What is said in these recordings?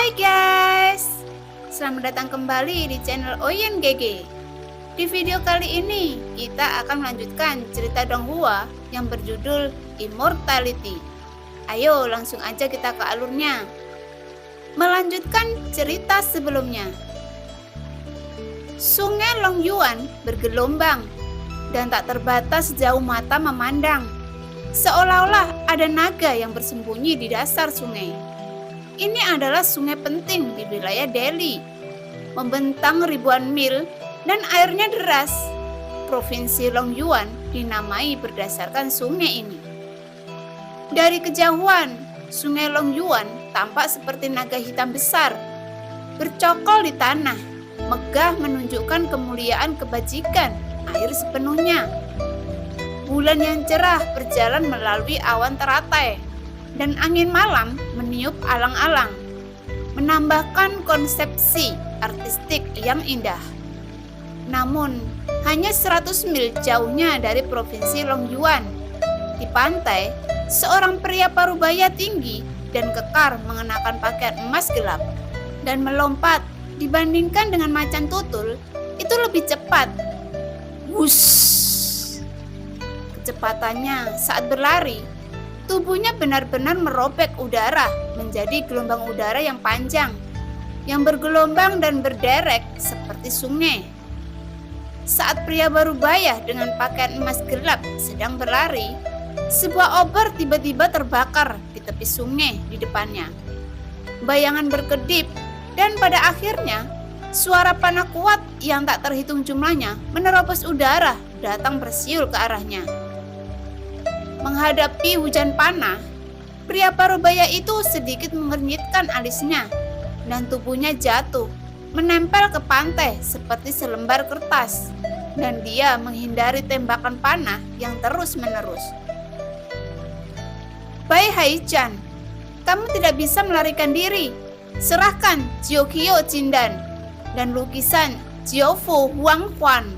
Hai guys, selamat datang kembali di channel Oyen GG. Di video kali ini kita akan melanjutkan cerita Donghua yang berjudul Immortality. Ayo langsung aja kita ke alurnya. Melanjutkan cerita sebelumnya. Sungai Longyuan bergelombang dan tak terbatas jauh mata memandang. Seolah-olah ada naga yang bersembunyi di dasar sungai. Ini adalah sungai penting di wilayah Delhi, membentang ribuan mil dan airnya deras. Provinsi Longyuan dinamai berdasarkan sungai ini. Dari kejauhan, sungai Longyuan tampak seperti naga hitam besar, bercokol di tanah, megah menunjukkan kemuliaan kebajikan air sepenuhnya. Bulan yang cerah berjalan melalui awan teratai, dan angin malam meniup alang-alang, menambahkan konsepsi artistik yang indah. Namun, hanya 100 mil jauhnya dari provinsi Longyuan, di pantai, seorang pria parubaya tinggi dan kekar mengenakan pakaian emas gelap dan melompat dibandingkan dengan macan tutul, itu lebih cepat. Wush! Kecepatannya saat berlari, tubuhnya benar-benar merobek udara menjadi gelombang udara yang panjang, yang bergelombang dan berderek seperti sungai. Saat pria parubaya dengan pakaian emas gelap sedang berlari, sebuah obor tiba-tiba terbakar di tepi sungai di depannya. Bayangan berkedip dan pada akhirnya suara panah kuat yang tak terhitung jumlahnya menerobos udara datang bersiul ke arahnya. Menghadapi hujan panah, pria parubaya itu sedikit mengernyitkan alisnya dan tubuhnya jatuh, menempel ke pantai seperti selembar kertas, dan dia menghindari tembakan panah yang terus-menerus. Bai Haichan, kamu tidak bisa melarikan diri. Serahkan Jiokyo Jindan dan lukisan Jiaofu Huanghuan.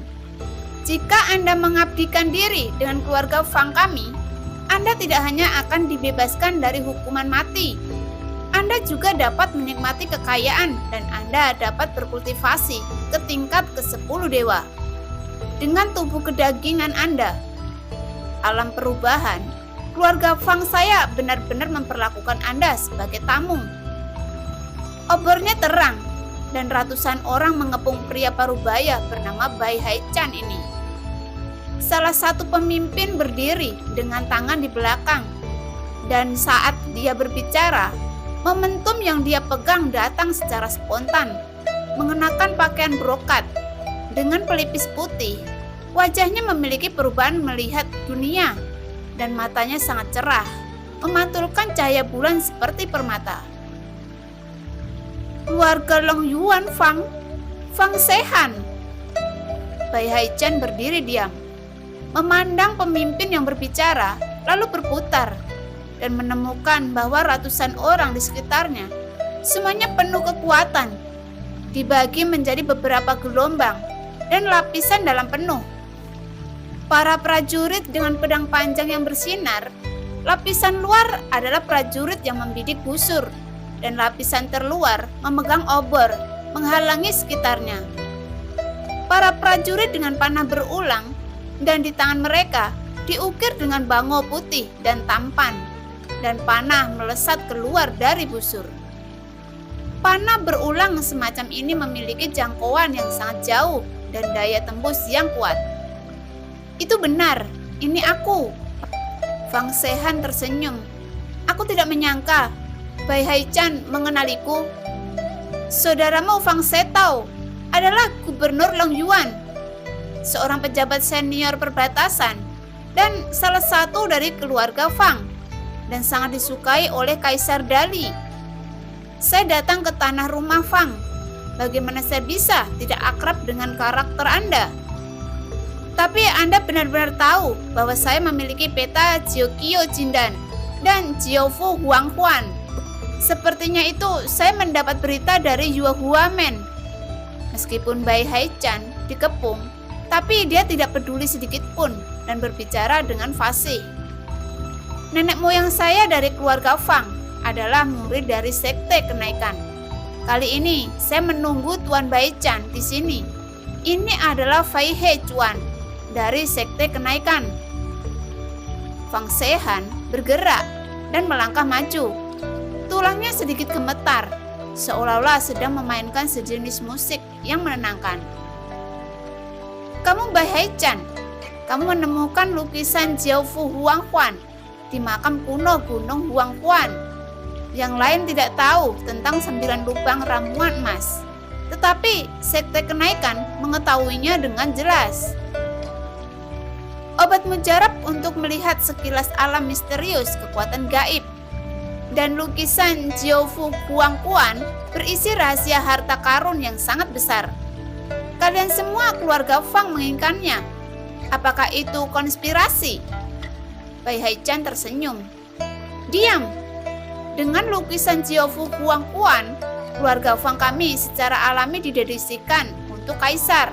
Jika Anda mengabdikan diri dengan keluarga Fang kami, Anda tidak hanya akan dibebaskan dari hukuman mati, Anda juga dapat menikmati kekayaan dan Anda dapat berkultivasi ke tingkat ke-10 dewa. Dengan tubuh kedagingan Anda, alam perubahan, keluarga Fang saya benar-benar memperlakukan Anda sebagai tamu. Obornya terang dan ratusan orang mengepung pria parubaya bernama Bai Haichan ini. Salah satu pemimpin berdiri dengan tangan di belakang, dan saat dia berbicara, momentum yang dia pegang datang secara spontan. Mengenakan pakaian brokat dengan pelipis putih, wajahnya memiliki perubahan melihat dunia, dan matanya sangat cerah, memantulkan cahaya bulan seperti permata. Keluarga Longyuan Fang Sehan. Bai Haichan berdiri diam, memandang pemimpin yang berbicara, lalu berputar dan menemukan bahwa ratusan orang di sekitarnya semuanya penuh kekuatan, dibagi menjadi beberapa gelombang dan lapisan dalam penuh. Para prajurit dengan pedang panjang yang bersinar, lapisan luar adalah prajurit yang membidik busur, dan lapisan terluar memegang obor, menghalangi sekitarnya. Para prajurit dengan panah berulang, dan di tangan mereka diukir dengan bango putih dan tampan, dan panah melesat keluar dari busur. Panah berulang semacam ini memiliki jangkauan yang sangat jauh dan daya tembus yang kuat. Itu benar, ini aku. Fang Sehan tersenyum. Aku tidak menyangka Bai Haichan mengenaliku. Saudaramu Fang Setao adalah gubernur Longyuan, seorang pejabat senior perbatasan dan salah satu dari keluarga Fang, dan sangat disukai oleh Kaisar Dali. Saya datang ke tanah rumah Fang. Bagaimana saya bisa tidak akrab dengan karakter Anda? Tapi Anda benar-benar tahu bahwa saya memiliki peta Jiokyo Jindan dan Jiaofu Huanghuan. Sepertinya itu saya mendapat berita dari Yue Huamen. Meskipun Bai Haichan dikepung, tapi dia tidak peduli sedikit pun dan berbicara dengan fasih. Nenek moyang saya dari keluarga Fang adalah murid dari sekte kenaikan. Kali ini saya menunggu Tuan Bai Chan di sini. Ini adalah Fei He Chuan dari Sekte Kenaikan. Fang Sehan bergerak dan melangkah maju. Tulangnya sedikit gemetar, seolah-olah sedang memainkan sejenis musik yang menenangkan. Kamu Bai He Chan, kamu menemukan lukisan Jiaofu Huanghuan di makam kuno Gunung Huanghuan. Yang lain tidak tahu tentang 9 lubang ramuan emas, tetapi Sekte Kenaikan mengetahuinya dengan jelas. Obat mujarab untuk melihat sekilas alam misterius kekuatan gaib, dan lukisan Jiaofu Huanghuan berisi rahasia harta karun yang sangat besar. Kalian semua keluarga Fang menginginkannya. Apakah itu konspirasi? Bai He Chan tersenyum. Diam. Dengan lukisan Jiaofu Huanghuan, keluarga Fang kami secara alami didedikasikan untuk kaisar.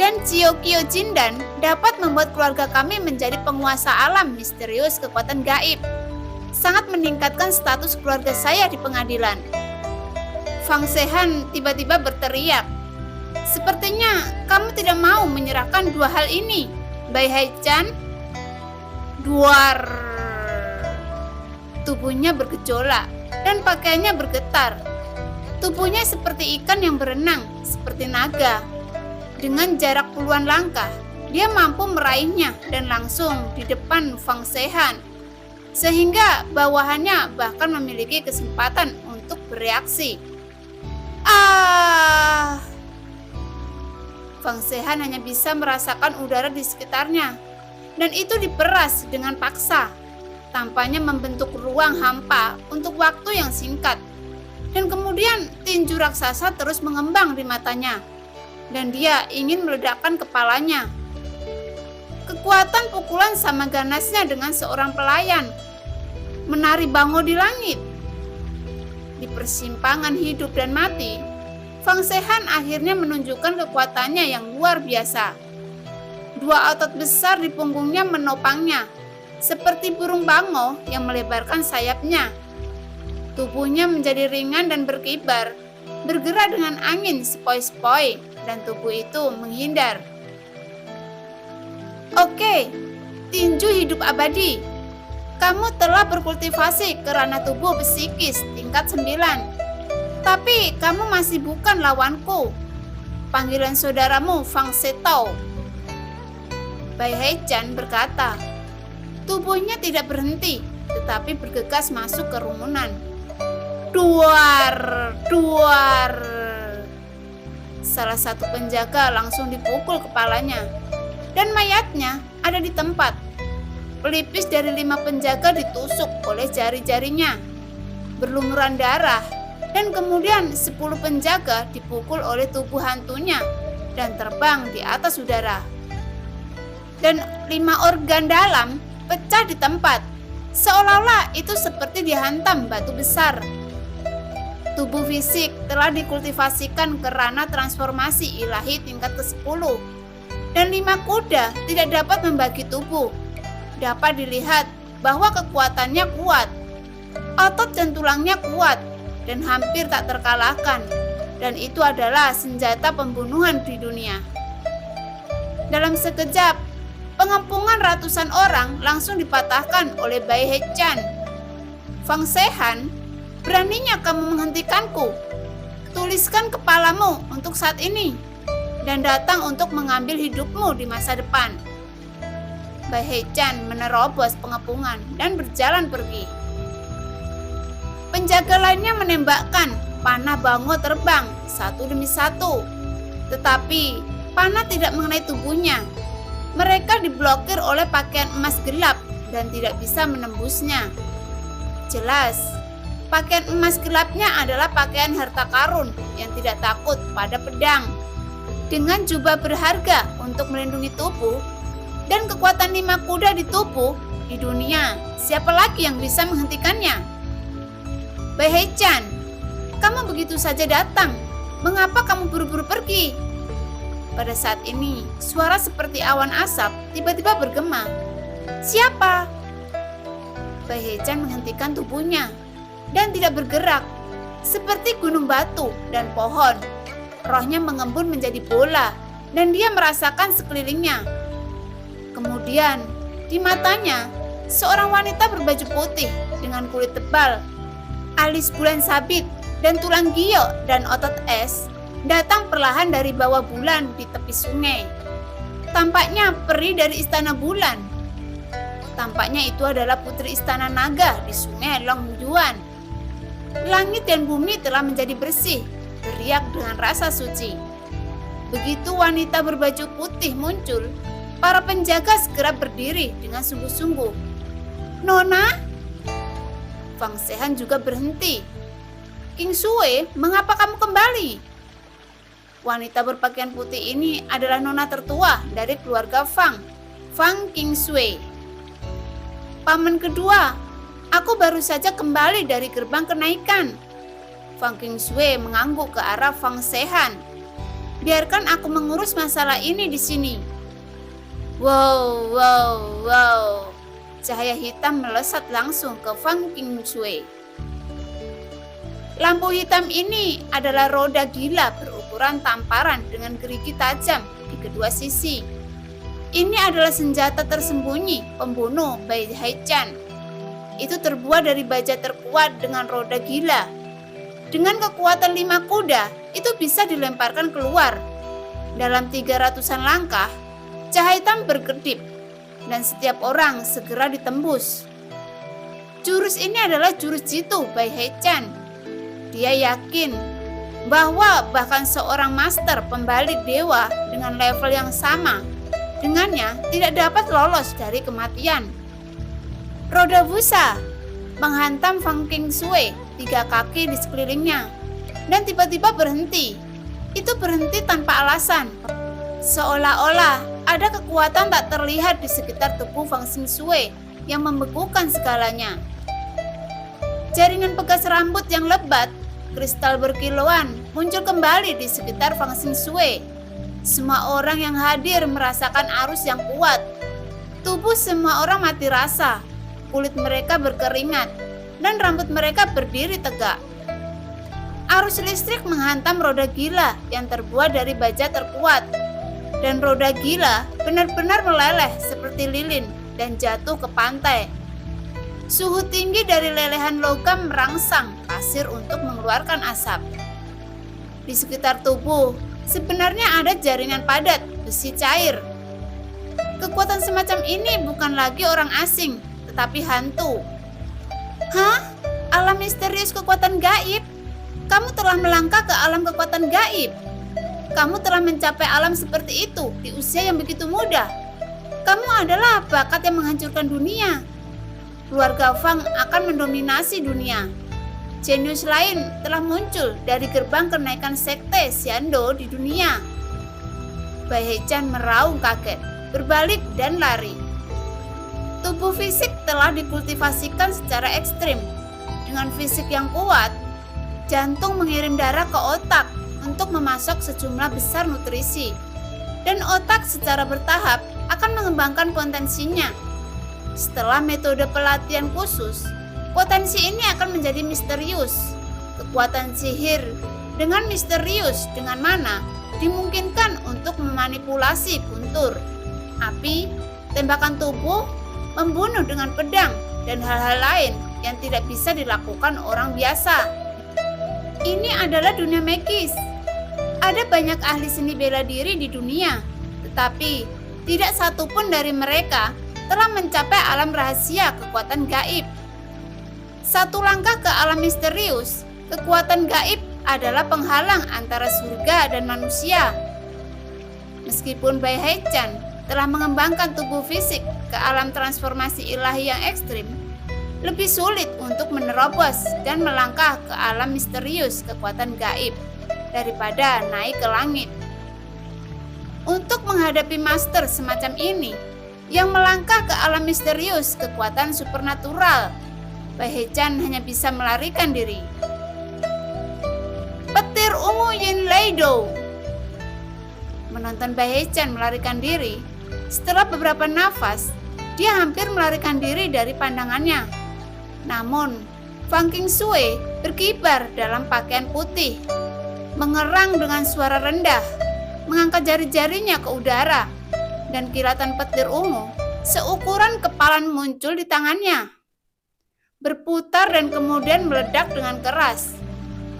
Dan Jiokyo Jindan dapat membuat keluarga kami menjadi penguasa alam misterius kekuatan gaib. Sangat meningkatkan status keluarga saya di pengadilan. Fang Sehan tiba-tiba berteriak. Sepertinya kamu tidak mau menyerahkan dua hal ini, Bai He Chan. Duar. Tubuhnya bergejolak dan pakaiannya bergetar. Tubuhnya seperti ikan yang berenang, seperti naga. Dengan jarak puluhan langkah, dia mampu meraihnya dan langsung di depan Fang Sehan, sehingga bawahannya bahkan memiliki kesempatan untuk bereaksi. Fang Sehan hanya bisa merasakan udara di sekitarnya, dan itu diperas dengan paksa. Tampaknya membentuk ruang hampa untuk waktu yang singkat. Dan kemudian tinju raksasa terus mengembang di matanya. Dan dia ingin meledakkan kepalanya. Kekuatan pukulan sama ganasnya dengan seorang pelayan. Menari bango di langit. Di persimpangan hidup dan mati, Fang Sehan akhirnya menunjukkan kekuatannya yang luar biasa. Dua otot besar di punggungnya menopangnya, seperti burung bango yang melebarkan sayapnya. Tubuhnya menjadi ringan dan berkibar, bergerak dengan angin sepoi-sepoi, dan tubuh itu menghindar. Oke, tinju hidup abadi. Kamu telah berkultivasi ke ranah tubuh psikis tingkat 9. Tapi kamu masih bukan lawanku. Panggilan saudaramu Fang Setao. Bai He Chan berkata. Tubuhnya tidak berhenti, tetapi bergegas masuk ke rumunan. Duar, duar. Salah satu penjaga langsung dipukul kepalanya, dan mayatnya ada di tempat. Pelipis dari 5 penjaga ditusuk oleh jari-jarinya, berlumuran darah, dan kemudian 10 penjaga dipukul oleh tubuh hantunya dan terbang di atas udara. Dan 5 organ dalam pecah di tempat, seolah-olah itu seperti dihantam batu besar. Tubuh fisik telah dikultivasikan ke ranah transformasi ilahi tingkat ke-10, dan 5 kuda tidak dapat membagi tubuh. Dapat dilihat bahwa kekuatannya kuat, otot dan tulangnya kuat, dan hampir tak terkalahkan, dan itu adalah senjata pembunuhan di dunia. Dalam sekejap, pengepungan ratusan orang langsung dipatahkan oleh Bai He Chan. Fang Sehan, beraninya kamu menghentikanku? Tuliskan kepalamu untuk saat ini, dan datang untuk mengambil hidupmu di masa depan. Bai He Chan menerobos pengepungan dan berjalan pergi. Penjaga lainnya menembakkan, panah bango terbang satu demi satu. Tetapi panah tidak mengenai tubuhnya. Mereka diblokir oleh pakaian emas gelap dan tidak bisa menembusnya. Jelas, pakaian emas gelapnya adalah pakaian harta karun yang tidak takut pada pedang. Dengan jubah berharga untuk melindungi tubuh dan kekuatan 5 kuda di tubuh, di dunia, siapa lagi yang bisa menghentikannya? Bai He Chan, kamu begitu saja datang. Mengapa kamu buru-buru pergi? Pada saat ini, suara seperti awan asap tiba-tiba bergema. Siapa? Bai He Chan menghentikan tubuhnya dan tidak bergerak. seperti gunung batu dan pohon. Rohnya mengembun menjadi bola, dan dia merasakan sekelilingnya. Kemudian, di matanya, seorang wanita berbaju putih dengan kulit tebal, alis bulan sabit, dan tulang giok dan otot es datang perlahan dari bawah bulan di tepi sungai. Tampaknya peri dari istana bulan. Tampaknya itu adalah putri istana naga di sungai Longyuan. Langit dan bumi telah menjadi bersih, beriak dengan rasa suci. Begitu wanita berbaju putih muncul, para penjaga segera berdiri dengan sungguh-sungguh. "Nona?" Fang Sehan juga berhenti. "King Sui, mengapa kamu kembali?" Wanita berpakaian putih ini adalah nona tertua dari keluarga Fang, Fang King Sui. "Paman kedua, aku baru saja kembali dari gerbang kenaikan." Fang King Sui mengangguk ke arah Fang Sehan. "Biarkan aku mengurus masalah ini di sini." Wow. Cahaya hitam melesat langsung ke Fang King Sui. Lampu hitam ini adalah roda gila berukuran tamparan dengan gerigi tajam di kedua sisi. Ini adalah senjata tersembunyi pembunuh Bai Haichan. Itu terbuat dari baja terkuat dengan roda gila. Dengan kekuatan 5 kuda, itu bisa dilemparkan keluar. Dalam 300-an langkah, cahaya hitam berkedip, dan setiap orang segera ditembus. Jurus ini adalah jurus jitu Bai Haichan. Dia yakin bahwa bahkan seorang master pembalik dewa dengan level yang sama dengannya tidak dapat lolos dari kematian. Roda busa menghantam Fang King Sui 3 kaki di sekelilingnya dan tiba-tiba berhenti. Itu berhenti tanpa alasan, seolah-olah ada kekuatan tak terlihat di sekitar tubuh Fang King Sui yang membekukan segalanya. Jaringan pegas rambut yang lebat, kristal berkilauan muncul kembali di sekitar Fang King Sui. Semua orang yang hadir merasakan arus yang kuat. Tubuh semua orang mati rasa, kulit mereka berkeringat, dan rambut mereka berdiri tegak. Arus listrik menghantam roda gila yang terbuat dari baja terkuat, dan roda gila benar-benar meleleh seperti lilin dan jatuh ke pantai. Suhu tinggi dari lelehan logam merangsang pasir untuk mengeluarkan asap. Di sekitar tubuh sebenarnya ada jaringan padat besi cair. Kekuatan semacam ini bukan lagi orang asing, tetapi hantu. "Hah? Alam misterius kekuatan gaib? Kamu telah melangkah ke alam kekuatan gaib. Kamu telah mencapai alam seperti itu di usia yang begitu muda. Kamu adalah bakat yang menghancurkan dunia. Keluarga Fang akan mendominasi dunia. Jenius lain telah muncul dari gerbang kenaikan sekte Xiando di dunia." Bai Haichan meraung kaget, berbalik dan lari. Tubuh fisik telah dikultivasikan secara ekstrim. Dengan fisik yang kuat, jantung mengirim darah ke otak untuk memasok sejumlah besar nutrisi. Dan otak secara bertahap akan mengembangkan potensinya. Setelah metode pelatihan khusus, potensi ini akan menjadi misterius. Kekuatan sihir dengan misterius dengan mana dimungkinkan untuk memanipulasi guntur, api, tembakan tubuh, membunuh dengan pedang, dan hal-hal lain yang tidak bisa dilakukan orang biasa. Ini adalah dunia magis. Ada banyak ahli seni bela diri di dunia, tetapi tidak satupun dari mereka telah mencapai alam rahasia kekuatan gaib. Satu langkah ke alam misterius, kekuatan gaib adalah penghalang antara surga dan manusia. Meskipun Bai Haichan telah mengembangkan tubuh fisik ke alam transformasi ilahi yang ekstrim, lebih sulit untuk menerobos dan melangkah ke alam misterius kekuatan gaib daripada naik ke langit. Untuk menghadapi master semacam ini, yang melangkah ke alam misterius kekuatan supernatural, Bai Haichan hanya bisa melarikan diri. Petir ungu Yin Leido. Menonton Bai Haichan melarikan diri, setelah beberapa nafas, dia hampir melarikan diri dari pandangannya. Namun, Fang King Sui berkibar dalam pakaian putih, mengerang dengan suara rendah, mengangkat jari-jarinya ke udara, dan kilatan petir ungu seukuran kepalan muncul di tangannya. Berputar dan kemudian meledak dengan keras,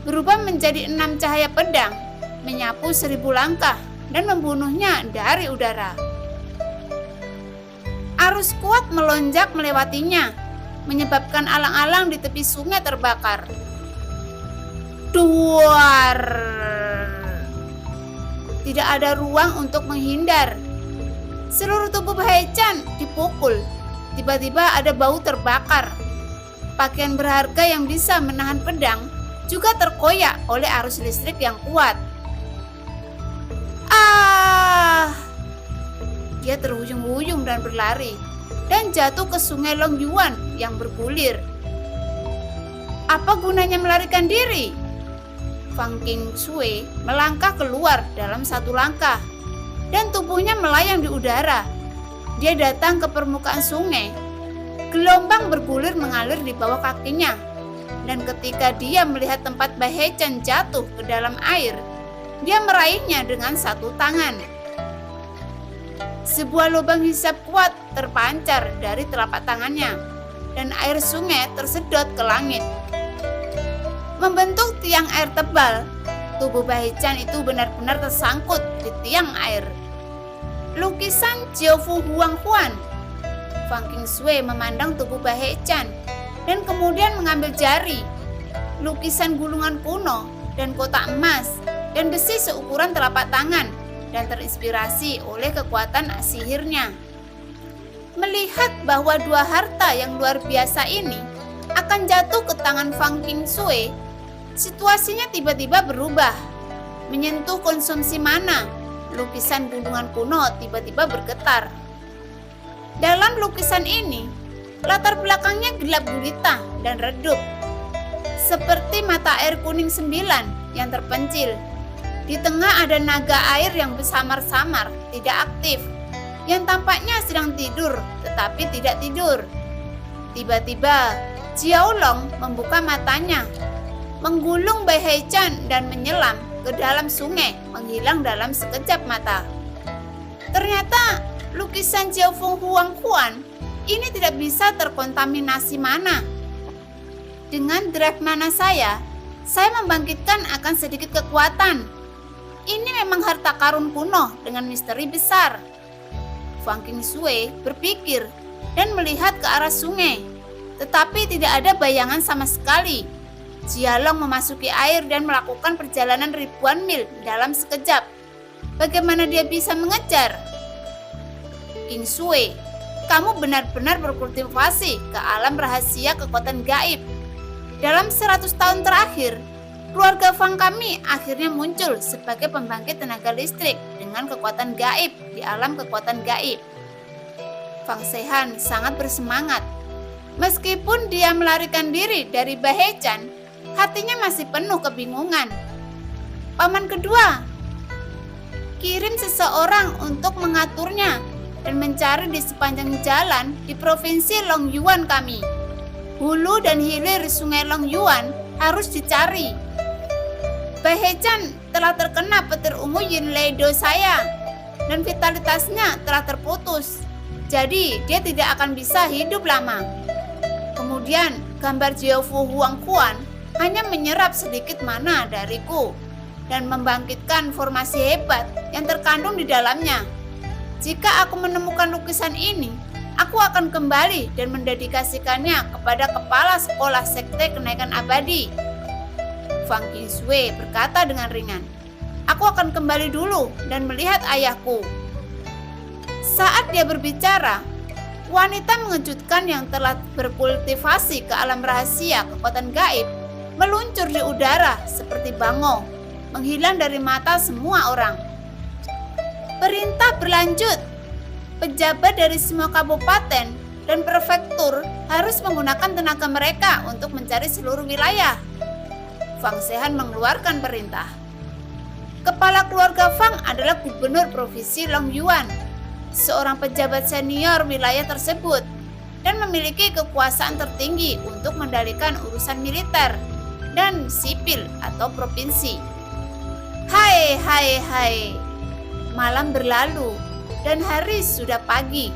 berubah menjadi 6 cahaya pedang, menyapu 1000 langkah dan membunuhnya dari udara. Arus kuat melonjak melewatinya, menyebabkan alang-alang di tepi sungai terbakar. Duar! Tidak ada ruang untuk menghindar. Seluruh tubuh Baechan dipukul. Tiba-tiba ada bau terbakar. Pakaian berharga yang bisa menahan pedang juga terkoyak oleh arus listrik yang kuat. Dia terhuyung-huyung dan berlari, dan jatuh ke sungai Longyuan yang bergulir. Apa gunanya melarikan diri? Fang Qingshui melangkah keluar dalam 1 langkah, dan tubuhnya melayang di udara. Dia datang ke permukaan sungai. Gelombang bergulir mengalir di bawah kakinya, dan ketika dia melihat tempat Baechan jatuh ke dalam air, dia meraihnya dengan 1 tangan. Sebuah lubang hisap kuat terpancar dari telapak tangannya, dan air sungai tersedot ke langit. Membentuk tiang air tebal, tubuh Baechan itu benar-benar tersangkut di tiang air. Lukisan Jiaofu Huangquan. Fang Qingshui memandang tubuh Baechan dan kemudian mengambil jari, lukisan gulungan kuno dan kotak emas dan besi seukuran telapak tangan, dan terinspirasi oleh kekuatan sihirnya. Melihat bahwa 2 harta yang luar biasa ini akan jatuh ke tangan Fang Qingshui, situasinya tiba-tiba berubah. Menyentuh konsumsi mana, lukisan gulungan kuno tiba-tiba bergetar. Dalam lukisan ini, latar belakangnya gelap gulita dan redup, seperti mata air kuning 9 yang terpencil. Di tengah ada naga air yang bersamar-samar, tidak aktif, yang tampaknya sedang tidur tetapi tidak tidur. Tiba-tiba, Jiaolong membuka matanya, menggulung Baechan dan menyelam ke dalam sungai, menghilang dalam sekejap mata. Ternyata lukisan Jiaofu Huangquan ini tidak bisa terkontaminasi mana. Dengan drive mana saya membangkitkan akan sedikit kekuatan. Ini memang harta karun kuno dengan misteri besar. Fang Qingshui berpikir dan melihat ke arah sungai, tetapi tidak ada bayangan sama sekali. Jialong memasuki air dan melakukan perjalanan ribuan mil dalam sekejap. Bagaimana dia bisa mengejar? Qingshui, kamu benar-benar berkultivasi ke alam rahasia kekuatan gaib. Dalam 100 tahun terakhir, keluarga Fang kami akhirnya muncul sebagai pembangkit tenaga listrik dengan kekuatan gaib di alam kekuatan gaib. Fang Shehan sangat bersemangat. Meskipun dia melarikan diri dari Baechan, hatinya masih penuh kebingungan. Paman kedua, kirim seseorang untuk mengaturnya dan mencari di sepanjang jalan di provinsi Longyuan kami. Hulu dan hilir sungai Longyuan harus dicari. Baechan telah terkena petir ungu Yinleido saya, dan vitalitasnya telah terputus. Jadi dia tidak akan bisa hidup lama. Kemudian gambar Jiaofu Huangquan hanya menyerap sedikit mana dariku dan membangkitkan formasi hebat yang terkandung di dalamnya. Jika aku menemukan lukisan ini, aku akan kembali dan mendedikasikannya kepada kepala sekolah sekte kenaikan abadi. Fang Qingshui berkata dengan ringan, aku akan kembali dulu dan melihat ayahku. Saat dia berbicara, wanita mengejutkan yang telah berkultivasi ke alam rahasia kekuatan gaib meluncur di udara seperti bango, menghilang dari mata semua orang. Perintah berlanjut. Pejabat dari semua kabupaten dan prefektur harus menggunakan tenaga mereka untuk mencari seluruh wilayah. Fang Shehan mengeluarkan perintah. Kepala keluarga Fang adalah gubernur provinsi Longyuan, seorang pejabat senior wilayah tersebut, dan memiliki kekuasaan tertinggi untuk mengendalikan urusan militer dan sipil atau provinsi. Hai, hai, hai. Malam berlalu dan hari sudah pagi.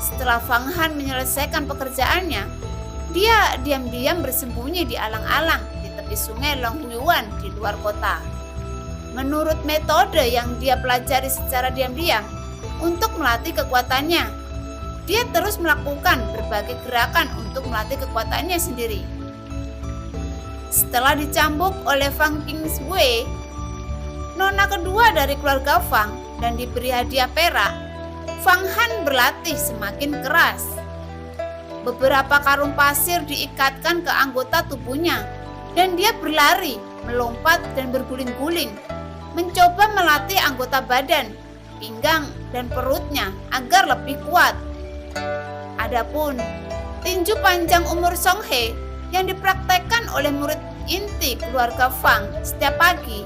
Setelah Fang Han menyelesaikan pekerjaannya, dia diam-diam bersembunyi di alang-alang di tepi sungai Longyuan di luar kota. Menurut metode yang dia pelajari secara diam-diam untuk melatih kekuatannya, dia terus melakukan berbagai gerakan untuk melatih kekuatannya sendiri. Setelah dicambuk oleh Fang Qingshui, nona kedua dari keluarga Fang, dan diberi hadiah perak, Fang Han berlatih semakin keras. Beberapa karung pasir diikatkan ke anggota tubuhnya, dan dia berlari, melompat, dan berguling-guling, mencoba melatih anggota badan, pinggang, dan perutnya agar lebih kuat. Adapun tinju panjang umur Song He yang dipraktekkan oleh murid inti keluarga Fang setiap pagi,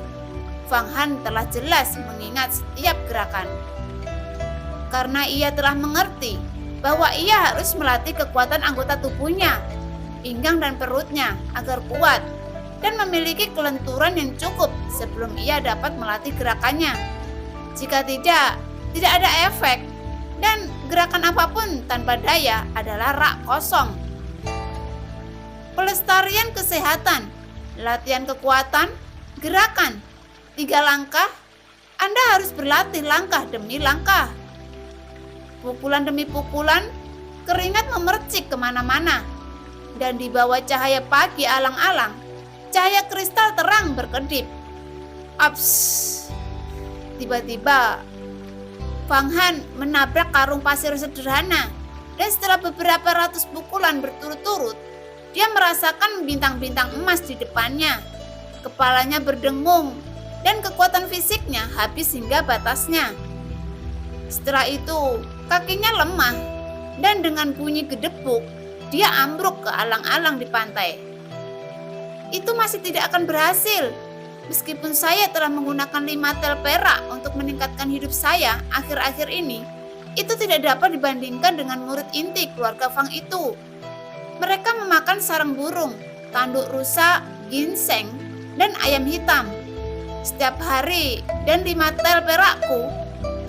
Fang Han telah jelas mengingat setiap gerakan. Karena ia telah mengerti bahwa ia harus melatih kekuatan anggota tubuhnya, pinggang dan perutnya agar kuat dan memiliki kelenturan yang cukup sebelum ia dapat melatih gerakannya. Jika tidak ada efek dan gerakan apapun tanpa daya adalah rak kosong. Pelestarian kesehatan, latihan kekuatan, gerakan, 3 langkah, Anda harus berlatih langkah demi langkah. Pukulan demi pukulan, keringat memercik kemana-mana, dan di bawah cahaya pagi alang-alang, cahaya kristal terang berkedip. Aps! Tiba-tiba, Fang Han menabrak karung pasir sederhana, dan setelah beberapa ratus pukulan berturut-turut, dia merasakan bintang-bintang emas di depannya. Kepalanya berdengung, dan kekuatan fisiknya habis hingga batasnya. Setelah itu, kakinya lemah, dan dengan bunyi gedebuk, dia ambruk ke alang-alang di pantai. Itu masih tidak akan berhasil. Meskipun saya telah menggunakan 5 tel perak untuk meningkatkan hidup saya akhir-akhir ini, itu tidak dapat dibandingkan dengan murid inti keluarga Fang itu. Mereka memakan sarang burung, tanduk rusa, ginseng, dan ayam hitam setiap hari, dan 5 tel perakku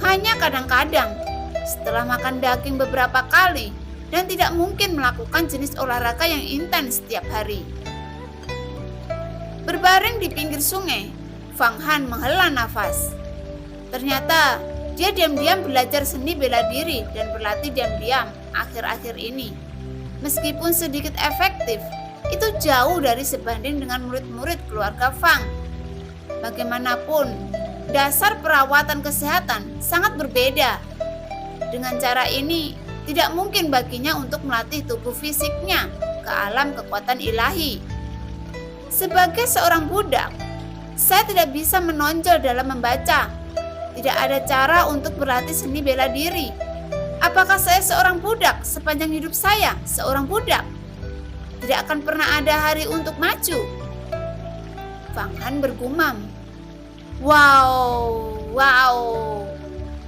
hanya kadang-kadang setelah makan daging beberapa kali dan tidak mungkin melakukan jenis olahraga yang intens setiap hari. Berbaring di pinggir sungai, Fang Han menghela nafas. Ternyata dia diam-diam belajar seni bela diri dan berlatih diam-diam akhir-akhir ini. Meskipun sedikit efektif, itu jauh dari sebanding dengan murid-murid keluarga Fang. Bagaimanapun, dasar perawatan kesehatan sangat berbeda. Dengan cara ini, tidak mungkin baginya untuk melatih tubuh fisiknya ke alam kekuatan ilahi. Sebagai seorang budak, saya tidak bisa menonjol dalam membaca. Tidak ada cara untuk berlatih seni bela diri. Apakah saya seorang budak sepanjang hidup saya seorang budak? Tidak akan pernah ada hari untuk maju. Fang Han bergumam. Wow.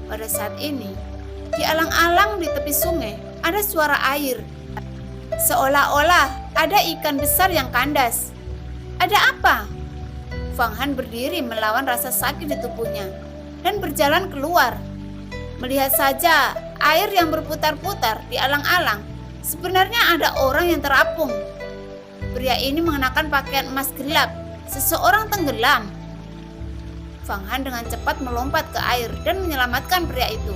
Pada saat ini, di alang-alang di tepi sungai ada suara air. Seolah-olah ada ikan besar yang kandas. Ada apa? Fang Han berdiri melawan rasa sakit di tubuhnya dan berjalan keluar. Melihat saja air yang berputar-putar di alang-alang, sebenarnya ada orang yang terapung. Pria ini mengenakan pakaian emas gelap, seseorang tenggelam. Fang Han dengan cepat melompat ke air dan menyelamatkan pria itu.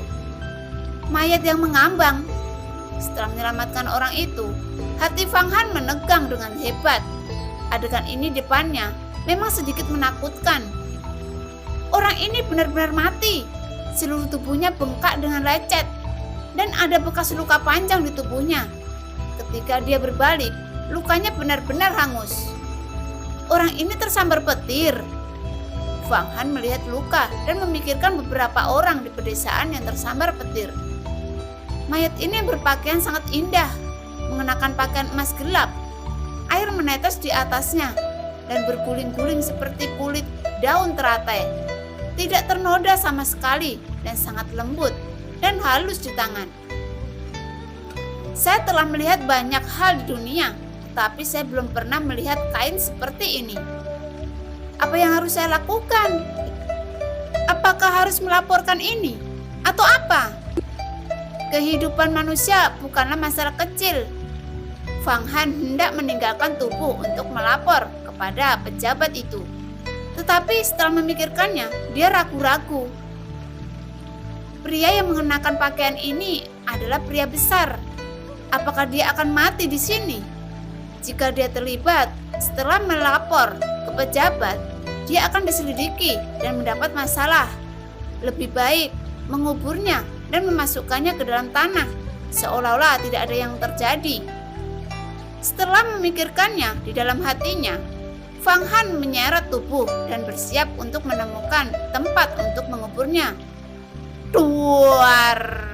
Mayat yang mengambang. Setelah menyelamatkan orang itu, hati Fang Han menegang dengan hebat. Adegan ini depannya memang sedikit menakutkan. Orang ini benar-benar mati. Seluruh tubuhnya bengkak dengan lecet dan ada bekas luka panjang di tubuhnya. Ketika dia berbalik, lukanya benar-benar hangus. Orang ini tersambar petir. Fang Han melihat luka dan memikirkan beberapa orang di pedesaan yang tersambar petir. Mayat ini berpakaian sangat indah, mengenakan pakaian emas gelap. Air menetes di atasnya dan berguling-guling seperti kulit daun teratai. Tidak ternoda sama sekali dan sangat lembut dan halus di tangan. Saya telah melihat banyak hal di dunia, tapi saya belum pernah melihat kain seperti ini. Apa yang harus saya lakukan? Apakah harus melaporkan ini? Atau apa? Kehidupan manusia bukanlah masalah kecil. Fang Han hendak meninggalkan tubuh untuk melapor kepada pejabat itu. Tetapi setelah memikirkannya, dia ragu-ragu. Pria yang mengenakan pakaian ini adalah pria besar. Apakah dia akan mati di sini? Jika dia terlibat setelah melapor ke pejabat, dia akan diselidiki dan mendapat masalah. Lebih baik menguburnya dan memasukkannya ke dalam tanah, seolah-olah tidak ada yang terjadi. Setelah memikirkannya di dalam hatinya, Fang Han menyeret tubuh dan bersiap untuk menemukan tempat untuk menguburnya. Duar!